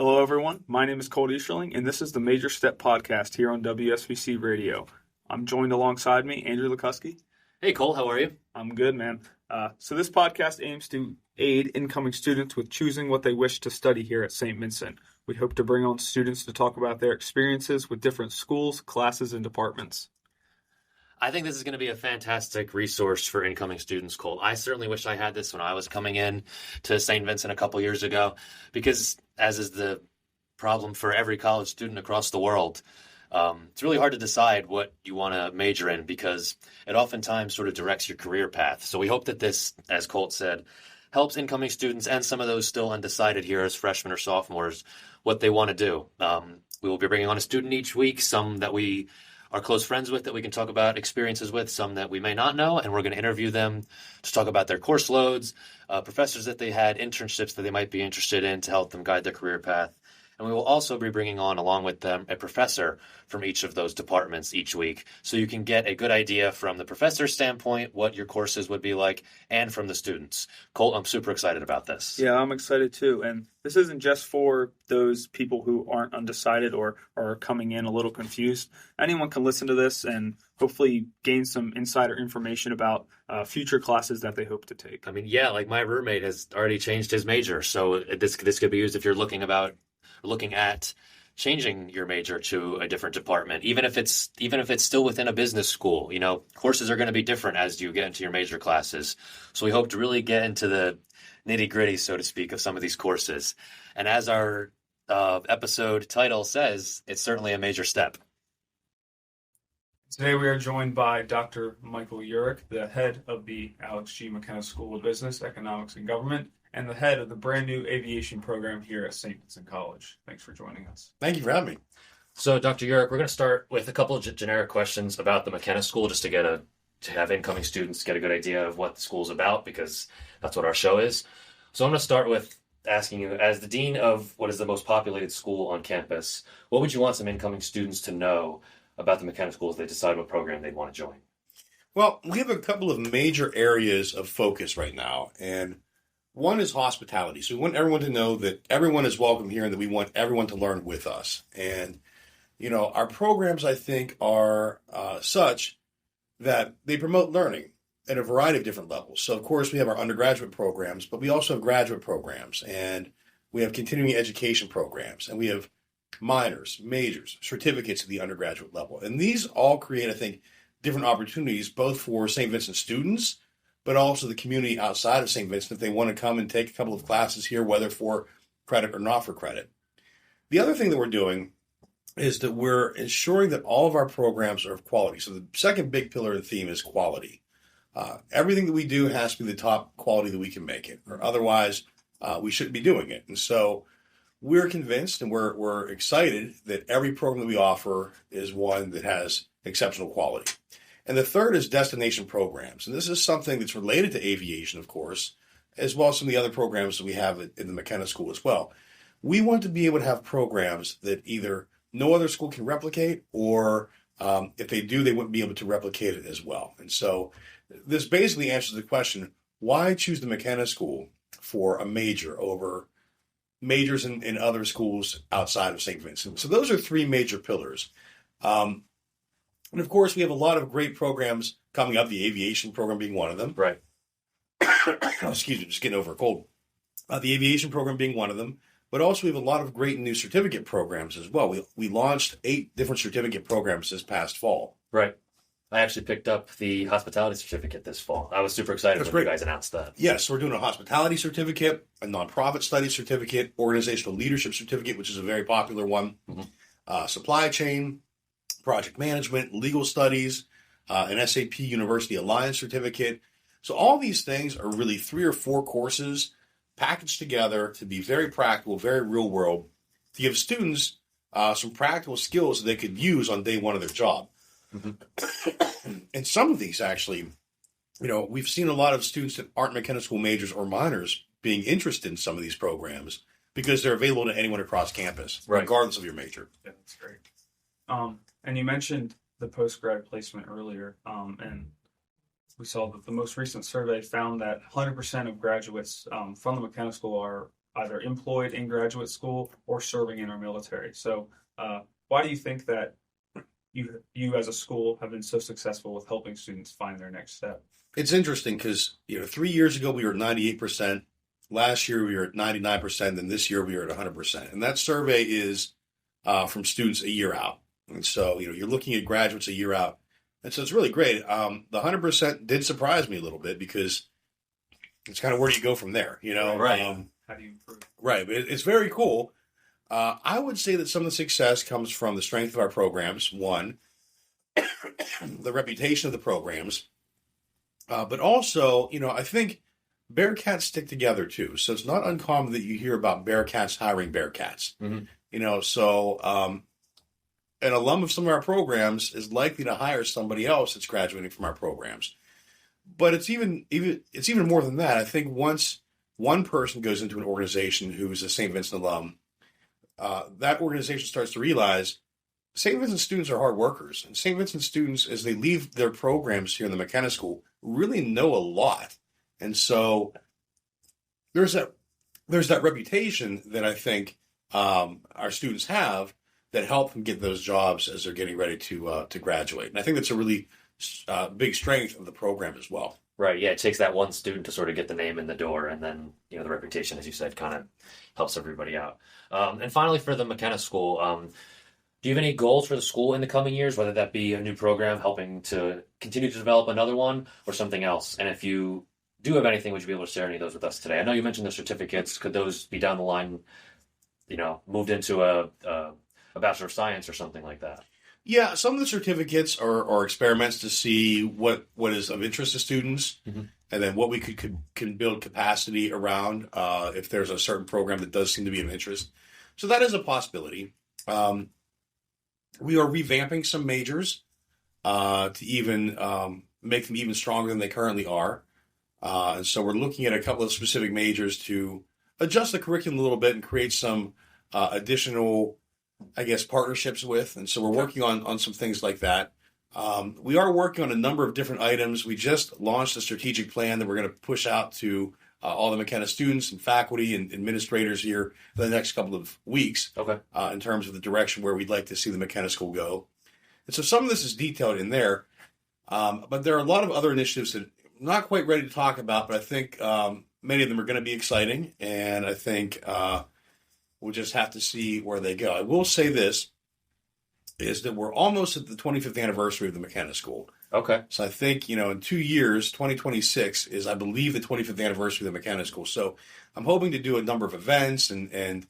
Hello, everyone. My name is Colt Easterling, and this is the Major Step Podcast here on WSVC Radio. I'm joined alongside me, Andrew Lucuski. Hey, Colt, how are you? I'm good, man. So this podcast aims to aid incoming students with choosing what they wish to study here at Saint Vincent. We hope to bring on students to talk about their experiences with different schools, classes, and departments. I think this is going to be a fantastic resource for incoming students, Colt. I certainly wish I had this when I was coming in to St. Vincent a couple years ago, because as is the problem for every college student across the world, it's really hard to decide what you want to major in because it oftentimes sort of directs your career path. So we hope that this, as Colt said, helps incoming students and some of those still undecided here as freshmen or sophomores what they want to do. We will be bringing on a student each week, some that we are close friends with that we can talk about experiences with, some that we may not know, and we're going to interview them to talk about their course loads, professors that they had, internships that they might be interested in to help them guide their career path. And we will also be bringing on, along with them, a professor from each of those departments each week. So you can get a good idea from the professor's standpoint what your courses would be like and from the students. Colt, I'm super excited about this. Yeah, I'm excited too. And this isn't just for those people who aren't undecided or are coming in a little confused. Anyone can listen to this and hopefully gain some insider information about future classes that they hope to take. I mean, yeah, like my roommate has already changed his major. So this could be used if you're looking at changing your major to a different department, even if it's still within a business school. You know, courses are going to be different as you get into your major classes. So we hope to really get into the nitty gritty, so to speak, of some of these courses. And as our episode title says, it's certainly a major step. Today we are joined by Dr. Michael Urick, the head of the Alex G. McKenna School of Business, Economics, and Government, and the head of the brand new aviation program here at Saint Vincent College. Thanks for joining us. Thank you for having me. So, Dr. Urick, we're going to start with a couple of generic questions about the McKenna School, just to have incoming students get a good idea of what the school's about, because that's what our show is. So I'm going to start with asking you, as the dean of what is the most populated school on campus, what would you want some incoming students to know about the McKenna School as they decide what program they'd want to join? Well, we have a couple of major areas of focus right now, and one is hospitality. So we want everyone to know that everyone is welcome here and that we want everyone to learn with us. And, you know, our programs, I think, are such that they promote learning at a variety of different levels. So, of course, we have our undergraduate programs, but we also have graduate programs, and we have continuing education programs, and we have minors, majors, certificates at the undergraduate level. And these all create, I think, different opportunities both for St. Vincent students, but also the community outside of St. Vincent if they want to come and take a couple of classes here, whether for credit or not for credit. The other thing that we're doing is that we're ensuring that all of our programs are of quality. So the second big pillar of the theme is quality. Everything that we do has to be the top quality that we can make it, or otherwise we shouldn't be doing it. And so we're convinced and we're excited that every program that we offer is one that has exceptional quality. And the third is destination programs. And this is something that's related to aviation, of course, as well as some of the other programs that we have in the McKenna School as well. We want to be able to have programs that either no other school can replicate, or if they do, they wouldn't be able to replicate it as well. And so this basically answers the question, why choose the McKenna School for a major over majors in other schools outside of St. Vincent? So those are three major pillars. And of course, we have a lot of great programs coming up, the aviation program being one of them. Right. Excuse me, just getting over a cold. The aviation program being one of them. But also we have a lot of great new certificate programs as well. We launched 8 different certificate programs this past fall. Right. I actually picked up the hospitality certificate this fall. I was super excited when you guys announced that. Yes, we're doing a hospitality certificate, a nonprofit studies certificate, organizational leadership certificate, which is a very popular one, supply chain, project management, legal studies, an SAP University Alliance certificate. So all these things are really 3 or 4 courses packaged together to be very practical, very real world, to give students some practical skills that they could use on day one of their job. And some of these actually, you know, we've seen a lot of students that aren't McKenna School majors or minors being interested in some of these programs because they're available to anyone across campus, regardless of your major. Yeah, that's great. And you mentioned the post-grad placement earlier, and we saw that the most recent survey found that 100% of graduates from the McKenna School are either employed in graduate school or serving in our military. So why do you think that you as a school have been so successful with helping students find their next step? It's interesting because 3 years ago we were at 98%. Last year we were at 99%, and this year we are at 100%. And that survey is from students a year out. And so you're looking at graduates a year out, and so it's really great. The 100% did surprise me a little bit because it's kind of where do you go from there? Right. How do you improve? Right, but it's very cool. I would say that some of the success comes from the strength of our programs. One, the reputation of the programs, but also, I think Bearcats stick together too. So it's not uncommon that you hear about Bearcats hiring Bearcats. Mm-hmm. So an alum of some of our programs is likely to hire somebody else that's graduating from our programs. But it's even more than that. I think once one person goes into an organization who's a Saint Vincent alum, that organization starts to realize St. Vincent students are hard workers. And St. Vincent students, as they leave their programs here in the McKenna School, really know a lot. And so there's that reputation that I think our students have that help them get those jobs as they're getting ready to graduate. And I think that's a really big strength of the program as well. Right. Yeah. It takes that one student to sort of get the name in the door, and then the reputation, as you said, kind of helps everybody out. And finally, for the McKenna School, do you have any goals for the school in the coming years, whether that be a new program helping to continue to develop another one or something else? And if you do have anything, would you be able to share any of those with us today? I know you mentioned the certificates. Could those be down the line, moved into a Bachelor of Science or something like that? Yeah, some of the certificates are experiments to see what is of interest to students, mm-hmm. and then what we can build capacity around if there's a certain program that does seem to be of interest. So that is a possibility. We are revamping some majors to even make them even stronger than they currently are. And so we're looking at a couple of specific majors to adjust the curriculum a little bit and create some additional, partnerships with. And so we're working on some things like that. We are working on a number of different items. We just launched a strategic plan that we're going to push out to all the McKenna students and faculty and administrators here for the next couple of weeks. Okay. In terms of the direction where we'd like to see the McKenna School go. And so some of this is detailed in there. But there are a lot of other initiatives that I'm not quite ready to talk about, but I think many of them are going to be exciting. And I think we'll just have to see where they go. I will say this, is that we're almost at the 25th anniversary of the McKenna School. Okay. So I think, in 2 years, 2026 is, I believe, the 25th anniversary of the McKenna School. So I'm hoping to do a number of events and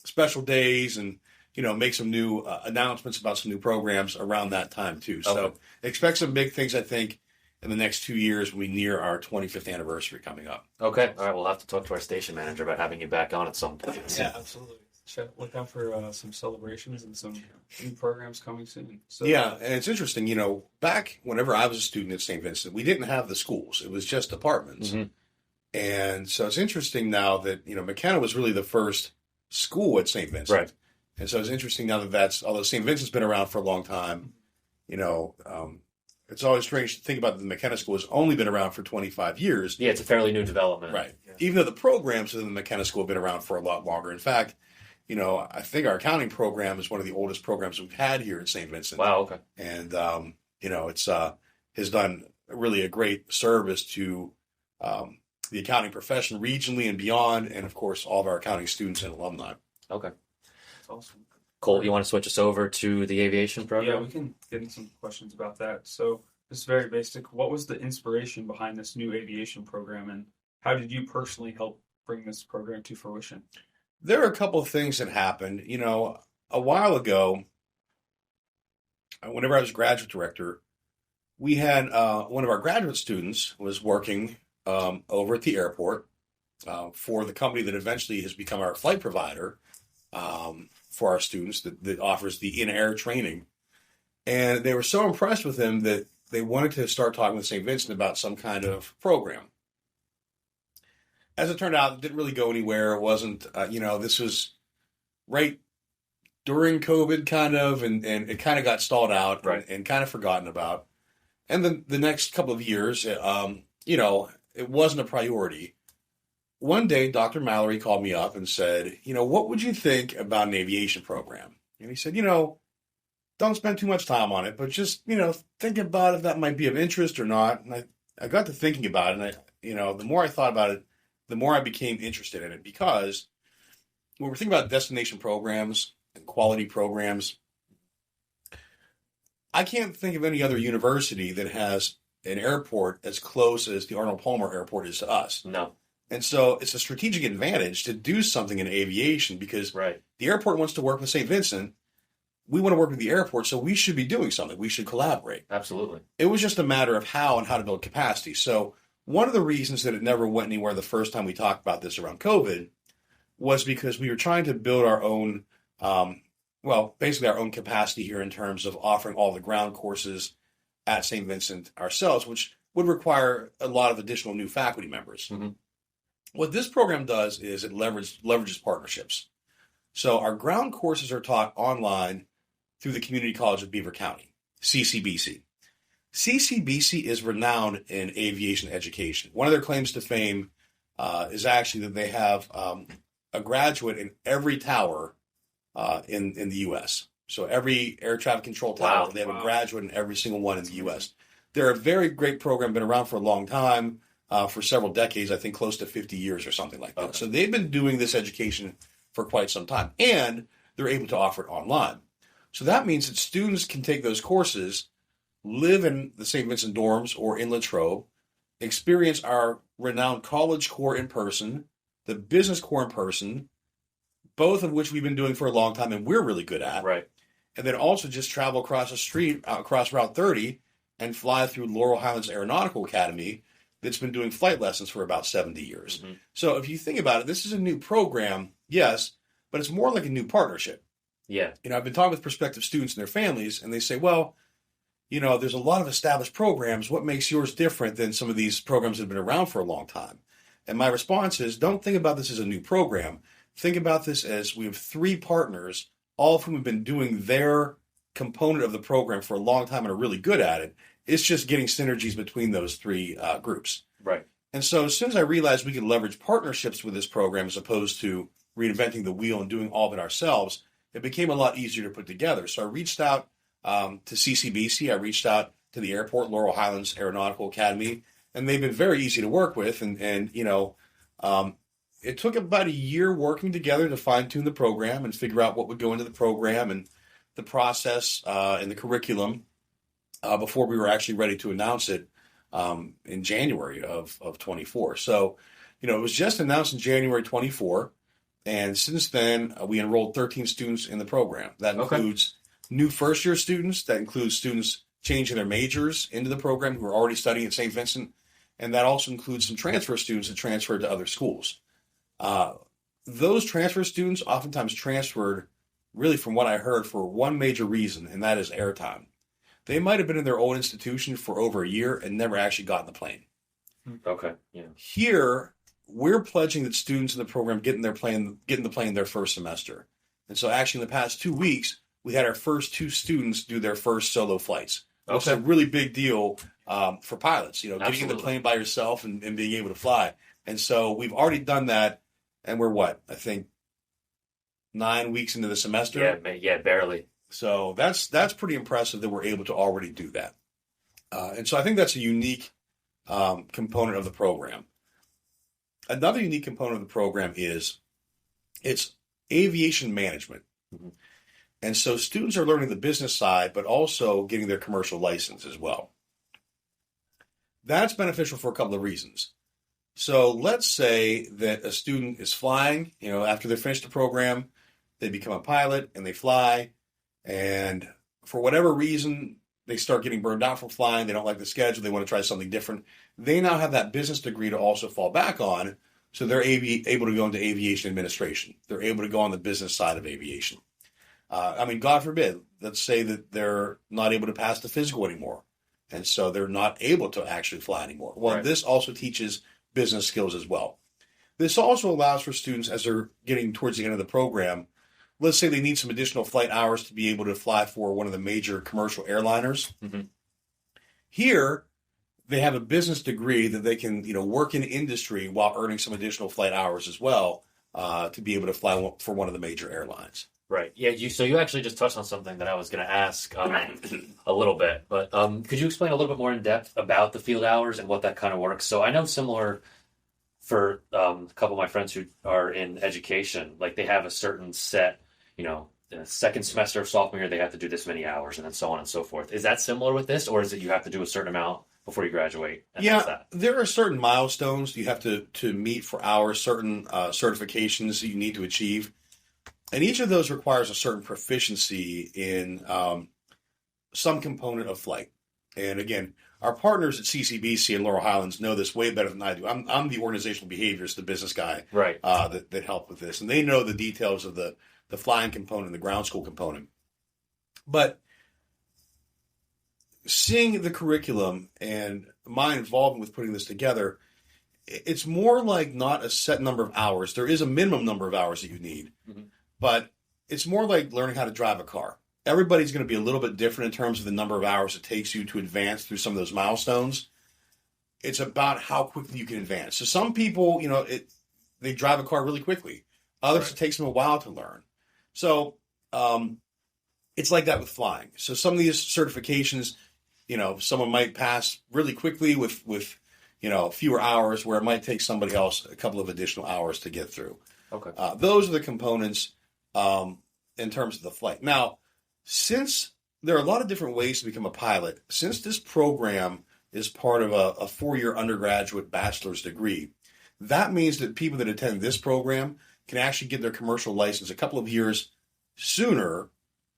special days and, make some new announcements about some new programs around that time too. So Okay. Expect some big things, I think, in the next 2 years when we near our 25th anniversary coming up. Okay. All right. We'll have to talk to our station manager about having you back on at some point. Yeah, absolutely. Look out for some celebrations and some new programs coming soon. So, Yeah, and it's interesting, back whenever I was a student at St. Vincent, we didn't have the schools. It was just apartments. Mm-hmm. And so it's interesting now that, McKenna was really the first school at St. Vincent. Right. And so it's interesting now that although St. Vincent's been around for a long time, it's always strange to think about that the McKenna School has only been around for 25 years. Yeah, it's a fairly new development. Right. Yeah. Even though the programs within the McKenna School have been around for a lot longer. In fact, I think our accounting program is one of the oldest programs we've had here at St. Vincent. Wow. Okay. And, it's has done really a great service to the accounting profession regionally and beyond, and, of course, all of our accounting students and alumni. Okay. That's awesome. Colt, you want to switch us over to the aviation program? Yeah, we can get into some questions about that. So, this is very basic. What was the inspiration behind this new aviation program, and how did you personally help bring this program to fruition? There are a couple of things that happened. A while ago, whenever I was graduate director, we had one of our graduate students was working over at the airport for the company that eventually has become our flight provider for our students that offers the in-air training. And they were so impressed with him that they wanted to start talking with St. Vincent about some kind of program. As it turned out, it didn't really go anywhere. It wasn't, this was right during COVID kind of, and it kind of got stalled out Right. and kind of forgotten about. And then the next couple of years, it wasn't a priority. one day, Dr. Mallory called me up and said, what would you think about an aviation program? And he said, don't spend too much time on it, but just, think about if that might be of interest or not. And I got to thinking about it, and the more I thought about it, the more I became interested in it, because when we're thinking about destination programs and quality programs, I can't think of any other university that has an airport as close as the Arnold Palmer Airport is to us. No. And so it's a strategic advantage to do something in aviation, because the airport wants to work with Saint Vincent. We want to work with the airport, so we should be doing something. We should collaborate. Absolutely. It was just a matter of how and how to build capacity. So one of the reasons that it never went anywhere the first time we talked about this around COVID was because we were trying to build our own, basically our own capacity here in terms of offering all the ground courses at St. Vincent ourselves, which would require a lot of additional new faculty members. Mm-hmm. What this program does is it leverages partnerships. So our ground courses are taught online through the Community College of Beaver County, CCBC. CCBC is renowned in aviation education. One of their claims to fame is actually that they have a graduate in every tower in the U.S. So every air traffic control tower, they have a graduate in every single one in the U.S. They're a very great program, been around for a long time, for several decades, I think close to 50 years or something like that. Okay. So they've been doing this education for quite some time, and they're able to offer it online. So that means that students can take those courses, live in the St. Vincent dorms or in Latrobe, experience our renowned college corps in person, the business corps in person, both of which we've been doing for a long time and we're really good at. Right. And then also just travel across the street, across Route 30, and fly through Laurel Highlands Aeronautical Academy that's been doing flight lessons for about 70 years. Mm-hmm. So if you think about it, this is a new program, yes, but it's more like a new partnership. Yeah. I've been talking with prospective students and their families, and they say, well, there's a lot of established programs. What makes yours different than some of these programs that have been around for a long time? And my response is, don't think about this as a new program. Think about this as we have 3 partners, all of whom have been doing their component of the program for a long time and are really good at it. It's just getting synergies between those 3 groups. Right. And so as soon as I realized we could leverage partnerships with this program as opposed to reinventing the wheel and doing all of it ourselves, it became a lot easier to put together. So I reached out to CCBC. I reached out to the airport, Laurel Highlands Aeronautical Academy, and they've been very easy to work with. And it took about a year working together to fine-tune the program and figure out what would go into the program and the process and the curriculum before we were actually ready to announce it in January of 24. So, it was just announced in January 24. And since then, we enrolled 13 students in the program. That includes new first-year students. That includes students changing their majors into the program who are already studying at St. Vincent. And that also includes some transfer students that transferred to other schools. Those transfer students oftentimes transferred, really from what I heard, for one major reason, and that is airtime. They might have been in their old institution for over a year and never actually got in the plane. Okay, yeah. Here, we're pledging that students in the program get in the plane their first semester. And so actually in the past 2 weeks, we had our first 2 students do their first solo flights. Okay. Which is a really big deal for pilots, getting in the plane by yourself and being able to fly. And so we've already done that, and we're I think 9 weeks into the semester? Yeah, barely. So that's pretty impressive that we're able to already do that. And so I think that's a unique component of the program. Another unique component of the program is it's aviation management. Mm-hmm. And so students are learning the business side, but also getting their commercial license as well. That's beneficial for a couple of reasons. So let's say that a student is flying, after they finish the program, they become a pilot and they fly. And for whatever reason, they start getting burned out from flying. They don't like the schedule. They want to try something different. They now have that business degree to also fall back on. So they're able to go into aviation administration. They're able to go on the business side of aviation. God forbid, let's say that they're not able to pass the physical anymore. And so they're not able to actually fly anymore. Well, This also teaches business skills as well. This also allows for students, as they're getting towards the end of the program, let's say they need some additional flight hours to be able to fly for one of the major commercial airliners. Mm-hmm. Here, they have a business degree that they can, work in industry while earning some additional flight hours as well, to be able to fly for one of the major airlines. Right. Yeah. You actually just touched on something that I was going to ask a little bit, but could you explain a little bit more in depth about the field hours and what that kind of works? So I know similar for a couple of my friends who are in education, like they have a certain set, in the second semester of sophomore year, they have to do this many hours and then so on and so forth. Is that similar with this, or is it you have to do a certain amount before you graduate? There are certain milestones you have to meet for hours, certain certifications that you need to achieve. And each of those requires a certain proficiency in some component of flight. And again, our partners at CCBC and Laurel Highlands know this way better than I do. I'm the organizational behaviorist, the business guy, right? That help with this, and they know the details of the flying component, the ground school component. But seeing the curriculum and my involvement with putting this together, it's more like not a set number of hours. There is a minimum number of hours that you need, but it's more like learning how to drive a car. Everybody's going to be a little bit different in terms of the number of hours it takes you to advance through some of those milestones. It's about how quickly you can advance. So some people, they drive a car really quickly. Others, It takes them a while to learn. So it's like that with flying. So some of these certifications, someone might pass really quickly with fewer hours, where it might take somebody else a couple of additional hours to get through. Okay. Those are the components in terms of the flight. Now, since there are a lot of different ways to become a pilot, since this program is part of a 4-year undergraduate bachelor's degree, that means that people that attend this program can actually get their commercial license a couple of years sooner.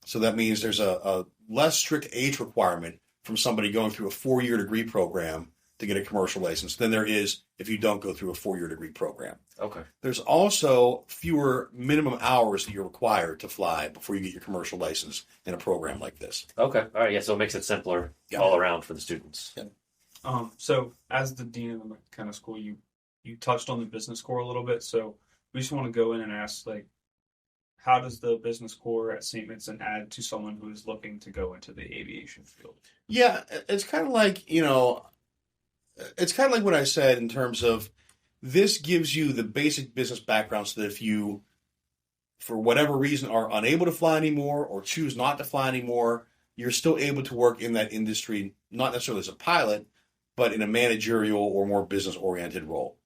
So that means there's a less strict age requirement from somebody going through a 4-year degree program to get a commercial license than there is if you don't go through a 4-year degree program. Okay. There's also fewer minimum hours that you're required to fly before you get your commercial license in a program like this. Okay. All right. Yeah. So it makes it simpler all around for the students. Yeah. So as the dean of the McKenna School, you touched on the business core a little bit. So we just want to go in and ask, how does the business core at Saint Vincent add to someone who is looking to go into the aviation field? Yeah, it's kind of like, it's kind of like what I said in terms of this gives you the basic business background so that if you, for whatever reason, are unable to fly anymore or choose not to fly anymore, you're still able to work in that industry, not necessarily as a pilot, but in a managerial or more business-oriented role.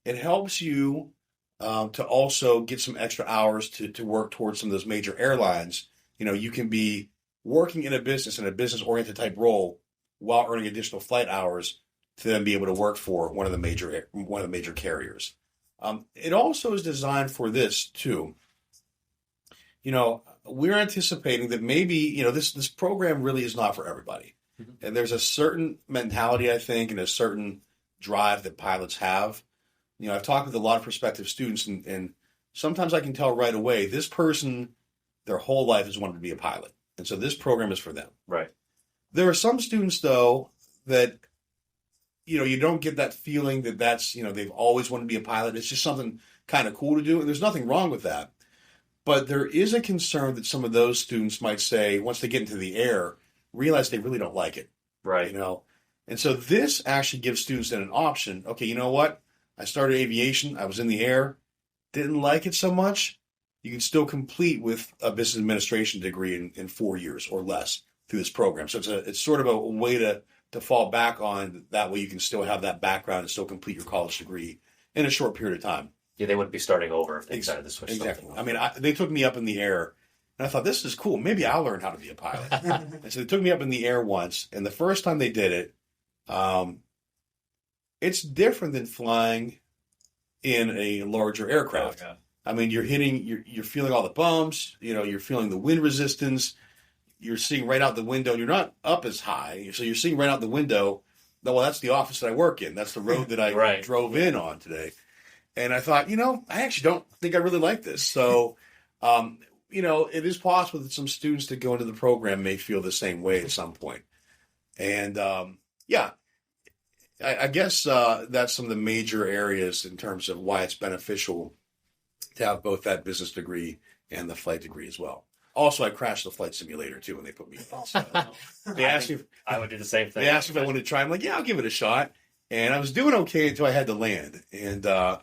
It helps you to also get some extra hours to work towards some of those major airlines. You can be working in a business-oriented type role while earning additional flight hours to then be able to work for one of the major carriers. It also is designed for this too. We're anticipating that maybe this program really is not for everybody, and there's a certain mentality, I think, and a certain drive that pilots have. I've talked with a lot of prospective students, and sometimes I can tell right away this person, their whole life has wanted to be a pilot, and so this program is for them. Right. There are some students though that you don't get that feeling that that's, they've always wanted to be a pilot. It's just something kind of cool to do. And there's nothing wrong with that. But there is a concern that some of those students might say, once they get into the air, realize they really don't like it. Right. And so this actually gives students then an option. Okay, you know what? I started aviation. I was in the air. Didn't like it so much. You can still complete with a business administration degree in 4 years or less through this program. So it's sort of a way to fall back on. That way you can still have that background and still complete your college degree in a short period of time. Yeah, they wouldn't be starting over if they decided to switch. Exactly. I mean, they took me up in the air, and I thought, this is cool. Maybe I'll learn how to be a pilot. And so they took me up in the air once, and the first time they did it, it's different than flying in a larger aircraft. Oh, I mean, you're feeling all the bumps, you're feeling the wind resistance. You're seeing right out the window, and you're not up as high. So you're seeing right out the window, well, that's the office that I work in. That's the road that I drove in on today. And I thought, I actually don't think I really like this. So, it is possible that some students that go into the program may feel the same way at some point. And, I guess that's some of the major areas in terms of why it's beneficial to have both that business degree and the flight degree as well. Also, I crashed the flight simulator too when they put me in. So they asked me. I would do the same thing. They asked me if I wanted to try. I'm like, yeah, I'll give it a shot. And I was doing okay until I had to land. And the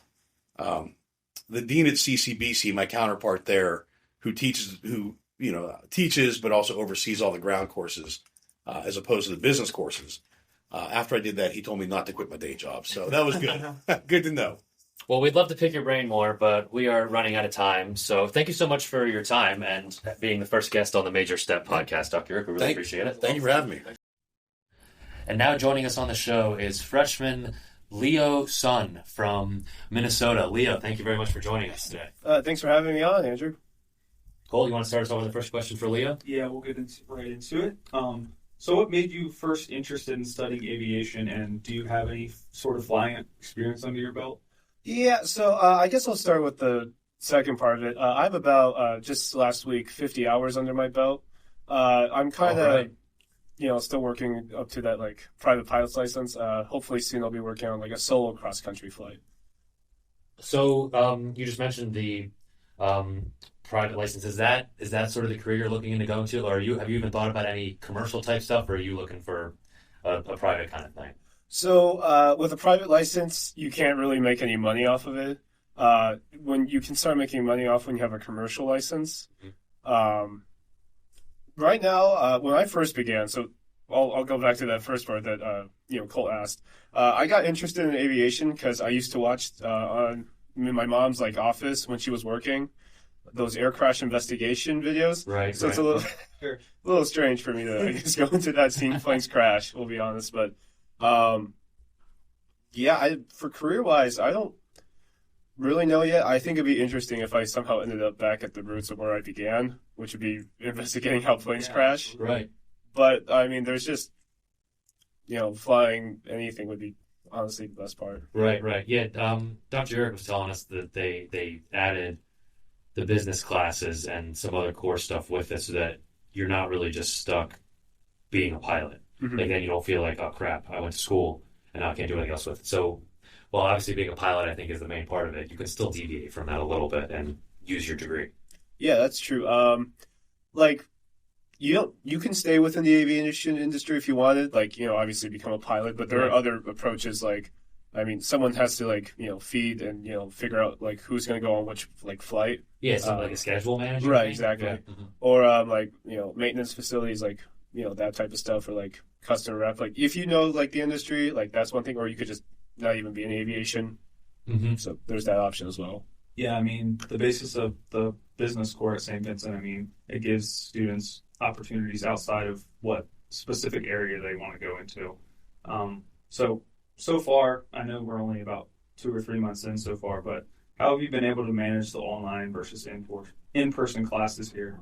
dean at CCBC, my counterpart there, who teaches, but also oversees all the ground courses, as opposed to the business courses. After I did that, he told me not to quit my day job. So that was good. Good to know. Well, we'd love to pick your brain more, but we are running out of time. So thank you so much for your time and being the first guest on the Major Step podcast, Dr. Urick. We really appreciate it. Thank you for having me. And now joining us on the show is freshman Leo Sun from Minnesota. Leo, thank you very much for joining us today. Thanks for having me on, Andrew. Colt, you want to start us off with the first question for Leo? Yeah, we'll get right into it. So what made you first interested in studying aviation, and do you have any sort of flying experience under your belt? Yeah, so I guess I'll start with the second part of it. I have about, just last week, 50 hours under my belt. I'm kind of, still working up to that, private pilot's license. Hopefully soon I'll be working on, a solo cross-country flight. So you just mentioned the private license. Is that sort of the career you're looking into going to, or have you even thought about any commercial type stuff, or are you looking for a private kind of thing? So with a private license, you can't really make any money off of it. When you can start making money off when you have a commercial license. Mm-hmm. Right now, when I first began, so I'll go back to that first part that Colt asked. I got interested in aviation because I used to watch on my mom's office when she was working those air crash investigation videos. Right. So it's a little strange for me to, I guess, go into that seeing planes crash. We'll be honest, but. For career-wise, I don't really know yet. I think it'd be interesting if I somehow ended up back at the roots of where I began, which would be investigating how planes crash. Right. But, I mean, there's just, flying anything would be honestly the best part. Right. Yeah, Dr. Urick was telling us that they added the business classes and some other core stuff with it so that you're not really just stuck being a pilot. Mm-hmm. Then you don't feel like, oh crap, I went to school and now I can't do anything else with it. So, well, obviously being a pilot, I think, is the main part of it. You can still deviate from that a little bit and use your degree. Yeah, that's true. You can stay within the aviation industry if you wanted, obviously become a pilot, but there are other approaches someone has to feed and figure out who's going to go on which flight. Yeah, something like a schedule manager. Right, exactly. Yeah. Mm-hmm. Or maintenance facilities that type of stuff, or customer rep. If the industry, that's one thing, or you could just not even be in aviation. Mm-hmm. So there's that option as well. Yeah, the basis of the business core at Saint Vincent, it gives students opportunities outside of what specific area they want to go into. So far, I know we're only about 2 or 3 months in so far, but how have you been able to manage the online versus in-person classes here?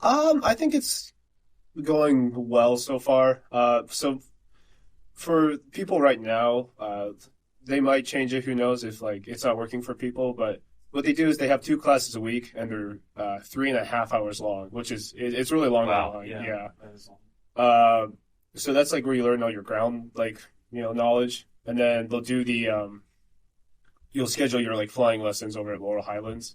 I think it's going well so far. So for people right now, they might change it. Who knows if it's not working for people? But what they do is they have 2 classes a week, and they're 3.5 hours long, which is it's really long. Wow. Yeah. That is long. So that's where you learn all your ground knowledge, and then they'll do the you'll schedule your flying lessons over at Laurel Highlands.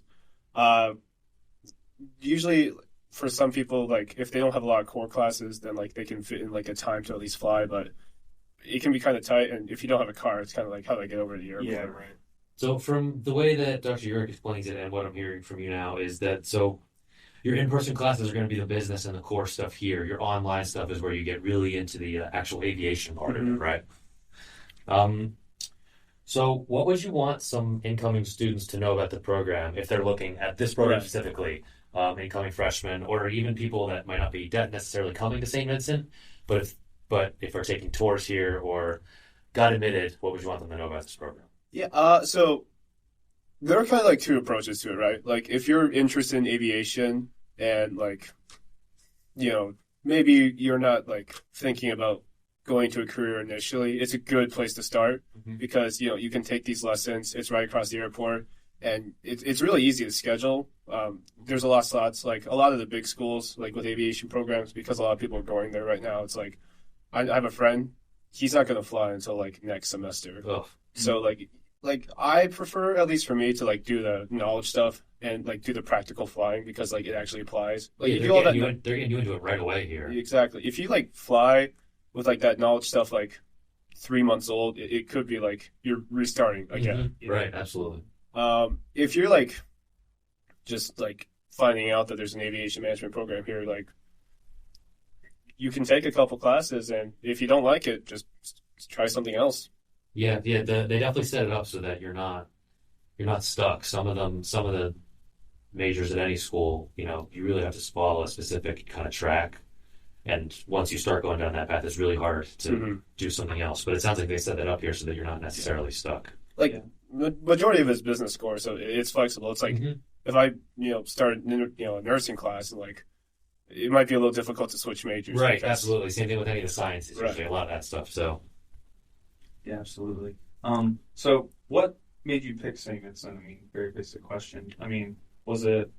Usually, for some people, if they don't have a lot of core classes, then they can fit in a time to at least fly, but it can be kind of tight. And if you don't have a car, it's kind of how do I get over to the airport? Yeah, right. So from the way that Dr. Urick explains it, and what I'm hearing from you now, is that your in-person classes are going to be the business and the core stuff here. Your online stuff is where you get really into the actual aviation part of it, right? So what would you want some incoming students to know about the program if they're looking at this program specifically? Incoming freshmen, or even people that might not be necessarily coming to St. Vincent, but if they're taking tours here or got admitted, what would you want them to know about this program? Yeah, so there are kind of 2 approaches to it, right? If you're interested in aviation and maybe you're not thinking about going to a career initially, it's a good place to start because you can take these lessons. It's right across the airport. And it's really easy to schedule. There's a lot of slots, a lot of the big schools, with aviation programs, because a lot of people are going there right now. It's I have a friend, he's not going to fly until next semester. Oh. So like I prefer, at least for me, to like do the knowledge stuff and like do the practical flying because like it actually applies. Like Yeah, if they're you all getting that you they're getting you into it right away here. exactly, if you like fly with like that knowledge stuff like 3 months old, it could be like you're restarting again. Mhm. Right, absolutely. If you're like just like finding out that there's an aviation management program here, like you can take a couple classes, and if you don't like it, just try something else. Yeah, they definitely set it up so that you're not stuck. Some of the majors at any school, you really have to follow a specific kind of track. And once you start going down that path, it's really hard to do something else. But it sounds like they set that up here so that you're not necessarily stuck. Like majority of it is business core, so it's flexible. It's like if I start a nursing class, and like it might be a little difficult to switch majors. Right, because, absolutely. Same thing with any of the sciences. Right. Usually a lot of that stuff. So Yeah, absolutely. So what made you pick Saint Vincent? I mean, very basic question. I mean, was it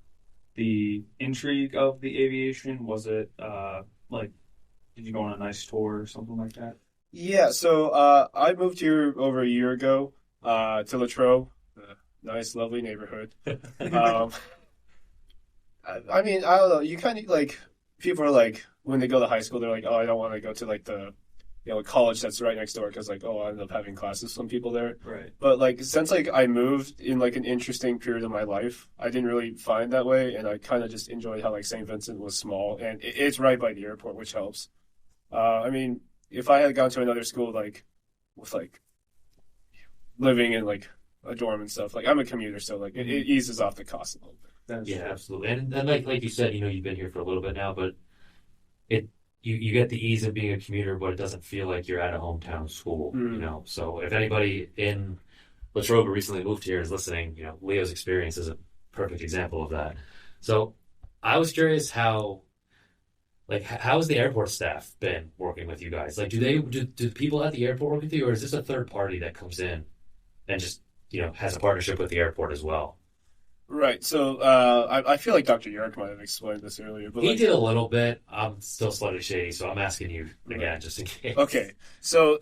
the intrigue of the aviation? Was it like, did you go on a nice tour or something like that? Yeah, so I moved here over a year ago to Latrobe, a nice, lovely neighborhood. I mean, I don't know. You kind of like people are like when they go to high school, they're like, oh, I don't want to go to like the college that's right next door because like, oh, I end up having classes with some people there. Right. But like since like I moved in like an interesting period of my life, I didn't really find that way, and I kind of just enjoyed how like Saint Vincent was small and it's right by the airport, which helps. I mean, if I had gone to another school like with like living in like a dorm and stuff, like I'm a commuter, so like it eases off the cost a little bit. yeah, absolutely. And like you said, you've been here for a little bit now, but you get the ease of being a commuter, but it doesn't feel like you're at a hometown school. So if anybody in Latrobe who recently moved here is listening, Leo's experience is a perfect example of that. So I was curious how has the airport staff been working with you guys? Like, do people at the airport work with you, or is this a third party that comes in and just has a partnership with the airport as well? Right. So I feel like Dr. Urick might have explained this earlier, but He did a little bit. I'm still slightly shady, so I'm asking you again, just in case. Okay. So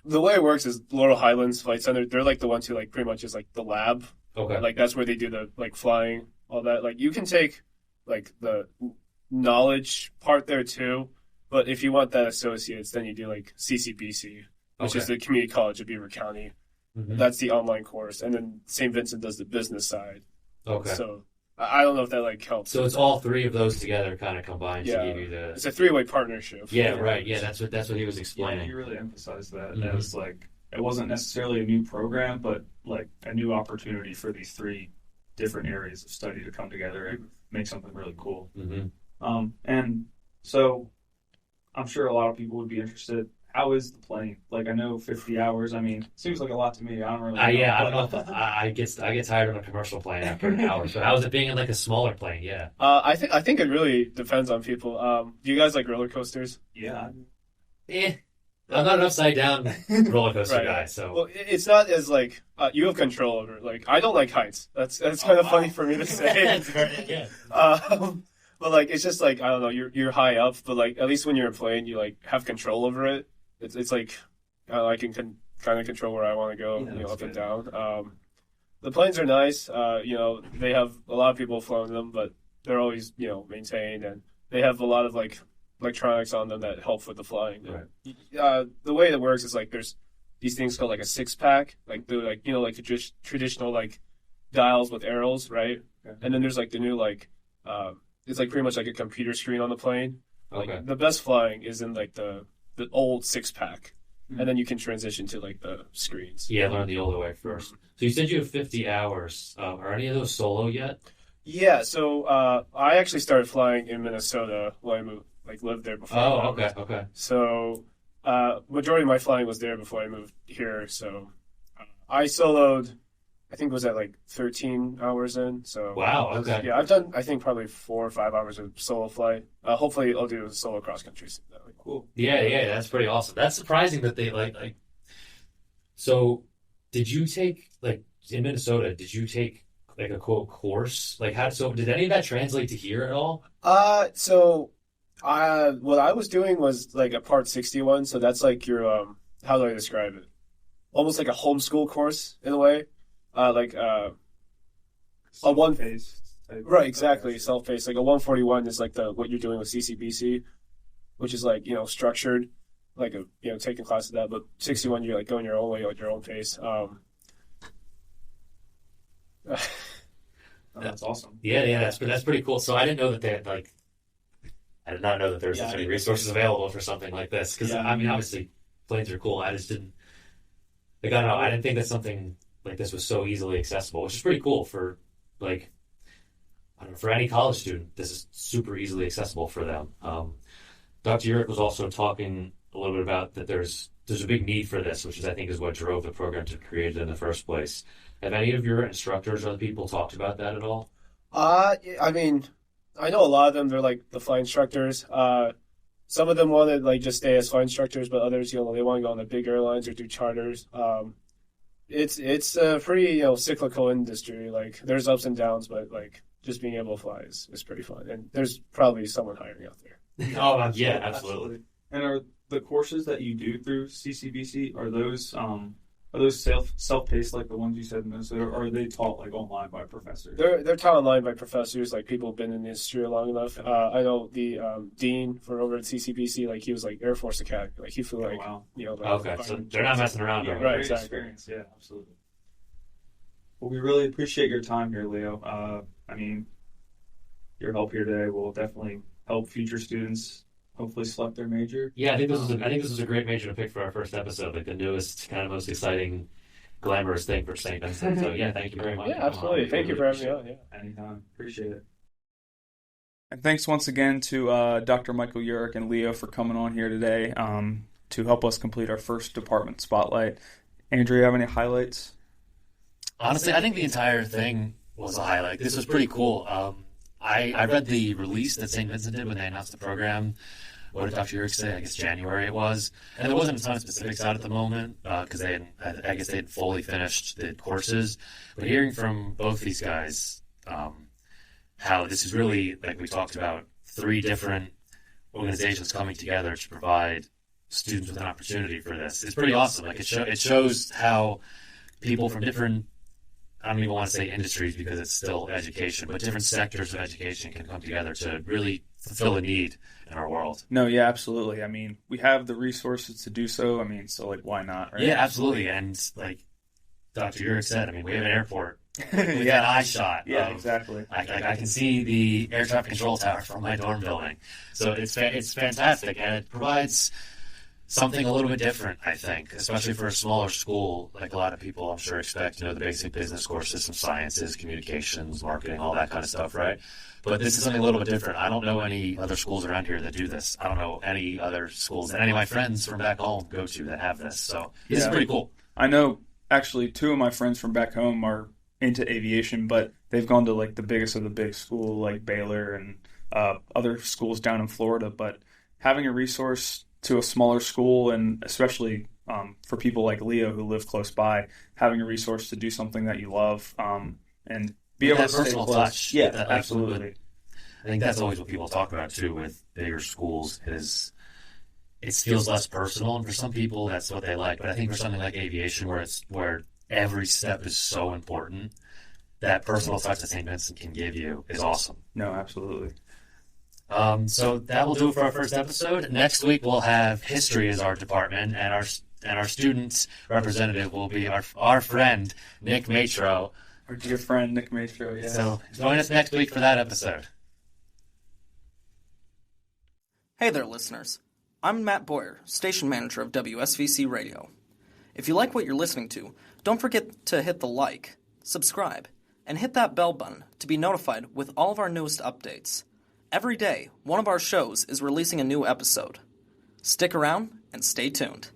the way it works is Laurel Highlands Flight Center. They're like the ones who like pretty much is like the lab. Okay. Like that's where they do the like flying, all that. Like you can take like the knowledge part there too, but if you want that associates, then you do like CCBC, which is the Community College of Beaver County. That's the online course, and then St. Vincent does the business side. Okay. So I don't know if that like helps. So it's all three of those together kind of combined to give you the. It's a three-way partnership. Yeah, right. Yeah, that's what he was Yeah, explaining. you really emphasized that as like it wasn't necessarily a new program, but like a new opportunity for these three different areas of study to come together and make something really cool. And so I'm sure a lot of people would be interested. How is the plane? Like, I know 50 hours. I mean, seems like a lot to me. I don't really know. I don't know if I get tired on a commercial plane after an hour. So how is it being in like a smaller plane? Yeah. I think it really depends on people. Do you guys like roller coasters? Yeah. I'm not an upside down roller coaster guy. So well, it's not as like you have control over it. Like I don't like heights. That's kind of funny for me to say. But like it's just like I don't know. You're high up, but like at least when you're in a plane, you like have control over it. It's like I can kind of control where I want to go, up and down. The planes are nice. They have a lot of people flying them, but they're always maintained, and they have a lot of like electronics on them that help with the flying. Right. The way it works is like there's these things called like a 6-pack, like they're like like the traditional like dials with arrows, right? Okay. And then there's like the new like it's like pretty much like a computer screen on the plane. Okay. Like the best flying is in like the old 6-pack, and then you can transition to like the screens. Yeah, learn the older way first. So you said you have 50 hours. Are any of those solo yet? Yeah. So I actually started flying in Minnesota when I moved, like lived there before. Oh, okay. So majority of my flying was there before I moved here. So I soloed. I think it was at like 13 hours in. So wow. Okay. Yeah, I've done I think probably 4 or 5 hours of solo flight. Hopefully I'll do solo cross country. Cool. Yeah, that's pretty awesome. That's surprising that they like. So, did you take like in Minnesota? Did you take like a quote course? Like how? So did any of that translate to here at all? So what I was doing was like a Part 61. So that's like your how do I describe it? almost like a homeschool course in a way, like a one phase. Right, exactly, self-paced. Like a 141 is like what you're doing with CCBC, which is like structured, like taking classes of that. But 61, you're like going your own way at your own pace. That's awesome. Yeah, that's pretty cool. So I didn't know that they had I did not know that there was so many resources available for something like this. Because I mean, obviously, planes are cool. I just didn't. I don't know. I didn't think that something like this was so easily accessible, which is pretty cool for I don't know, for any college student. This is super easily accessible for them. Dr. Urick was also talking a little bit about that there's a big need for this, which I think is what drove the program to create it in the first place. Have any of your instructors or other people talked about that at all? I mean, I know a lot of them. They're like the flight instructors. Some of them want to like just stay as flight instructors, but others, they want to go on the big airlines or do charters. It's a pretty cyclical industry. Like there's ups and downs, but like just being able to fly is pretty fun. And there's probably someone hiring out there. Oh yeah, absolutely. And are the courses that you do through CCBC are those self-paced like the ones you said in this, or are they taught like online by professors? They're taught online by professors, like people who've been in the industry long enough. I know the dean for over at CCBC, like he was like Air Force Academy, like he feel like wow. Okay, so they're not messing around. Yeah, Right, exactly. Experience. Yeah, absolutely. Well, we really appreciate your time here, Leo. I mean, your help here today will definitely help future students hopefully select their major. Yeah, I think this was a great major to pick for our first episode, like the newest, kind of most exciting, glamorous thing for Saint Vincent. So yeah, thank you very much. Yeah, absolutely. Thank you for having me on. Yeah, anytime. Appreciate it. And thanks once again to Dr. Michael Urick and Leo for coming on here today to help us complete our first department spotlight. Andrew, you have any highlights? Honestly, I think the entire thing was a highlight. This was pretty cool. I read the release that St. Vincent did when they announced the program. What did Dr. Urick say? I guess January it was. And there wasn't a ton of specifics out at the moment because I guess they had fully finished the courses. But hearing from both these guys how this is really, like we talked about, 3 different organizations coming together to provide students with an opportunity for this. It's pretty awesome. Like it shows how people from different, I don't even want to say industries because it's still education, but different sectors of education can come together to really fulfill a need in our world. No, yeah, absolutely. I mean, we have the resources to do so. I mean, so like, why not? Right? Yeah, absolutely. And like Dr. Urick said, I mean, we have an airport with that eye shot. Yeah, exactly. I can see the air traffic control tower from my dorm building. So it's fantastic, and it provides something a little bit different, I think, especially for a smaller school. Like a lot of people, I'm sure, expect, the basic business courses, some sciences, communications, marketing, all that kind of stuff, right? But this is something a little bit different. I don't know any other schools around here that do this. I don't know any other schools that any of my friends from back home go to that have this. So this is pretty cool. I know, actually, 2 of my friends from back home are into aviation, but they've gone to like the biggest of the big school, like Baylor and other schools down in Florida. But having a resource to a smaller school, and especially for people like Leo who live close by, having a resource to do something that you love and be able to stay personal close. touch. Yeah, that, absolutely. I think that's always what people talk about too with bigger schools is it feels less personal, and for some people that's what they like. But I think for something like aviation, where every step is so important, that personal touch that St. Vincent can give you is awesome. No, absolutely. So that will do it for our first episode. Next week we'll have history as our department, and our student representative will be our friend Nick Matro. Our dear friend Nick Matro. Yeah. So join us next week for that episode. Hey there, listeners. I'm Matt Boyer, station manager of WSVC Radio. If you like what you're listening to, don't forget to hit the like, subscribe, and hit that bell button to be notified with all of our newest updates. Every day, one of our shows is releasing a new episode. Stick around and stay tuned.